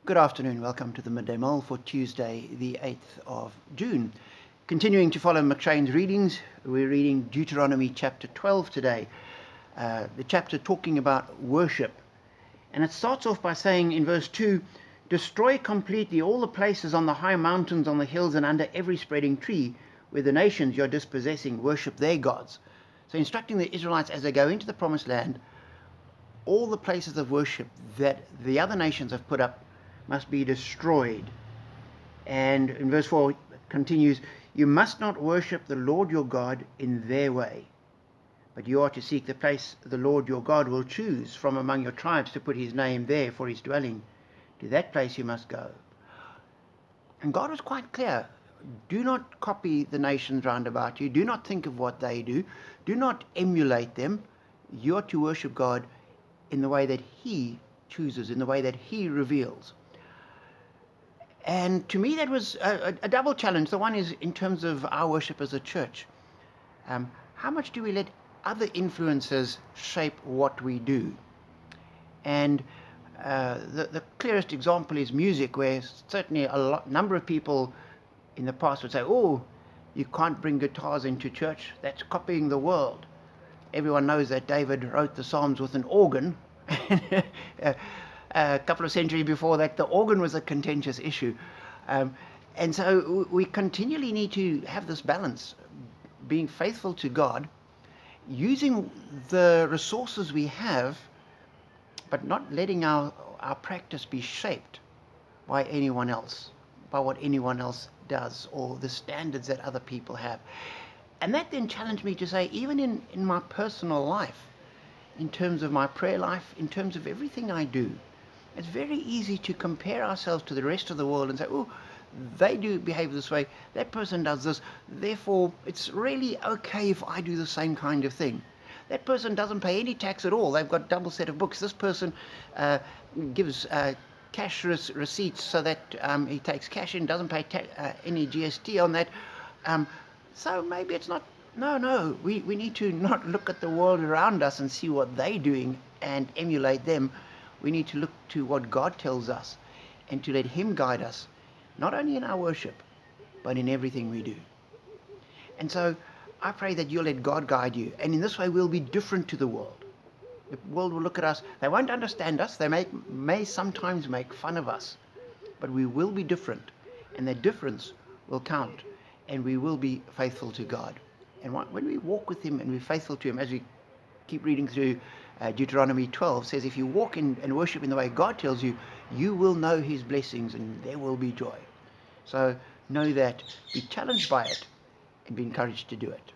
Good afternoon. Welcome to the Midday Mull for Tuesday, the 8th of June. Continuing to follow McShane's readings, we're reading Deuteronomy chapter 12 today, the chapter talking about worship. And it starts off by saying in verse 2, "Destroy completely all the places on the high mountains, on the hills, and under every spreading tree, where the nations you're dispossessing worship their gods." So instructing the Israelites as they go into the promised land, all the places of worship that the other nations have put up must be destroyed. And in verse 4 it continues, "You must not worship the Lord your God in their way, but you are to seek the place the Lord your God will choose from among your tribes to put his name there for his dwelling. To that place you must go." And God was quite clear. Do not copy the nations round about you. Do not think of what they do. Do not emulate them. You are to worship God in the way that he chooses, in the way that he reveals. And to me that was a double challenge. The one is in terms of our worship as a church. How much do we let other influences shape what we do? And the clearest example is music, where certainly number of people in the past would say, "Oh, you can't bring guitars into church. That's copying the world." Everyone knows that David wrote the Psalms with an organ. A couple of centuries before that, the organ was a contentious issue. And so we continually need to have this balance, being faithful to God, using the resources we have, but not letting our practice be shaped by anyone else, by what anyone else does, or the standards that other people have. And that then challenged me to say, even in my personal life, in terms of my prayer life, in terms of everything I do, it's very easy to compare ourselves to the rest of the world and say, "Oh, they do behave this way, that person does this, therefore it's really okay if I do the same kind of thing. That person doesn't pay any tax at all, they've got double set of books. This person gives cash receipts so that he takes cash in, doesn't pay any GST on that. So maybe it's not." No, we need to not look at the world around us and see what they're doing and emulate them. We need to look to what God tells us and to let him guide us, not only in our worship, but in everything we do. And so I pray that you'll let God guide you. And in this way, we'll be different to the world. The world will look at us. They won't understand us. They may sometimes make fun of us. But we will be different. And that difference will count. And we will be faithful to God. And when we walk with him and we're faithful to him, as we keep reading through Deuteronomy 12, says if you walk in and worship in the way God tells you, you will know his blessings and there will be joy. So know that, be challenged by it, and be encouraged to do it.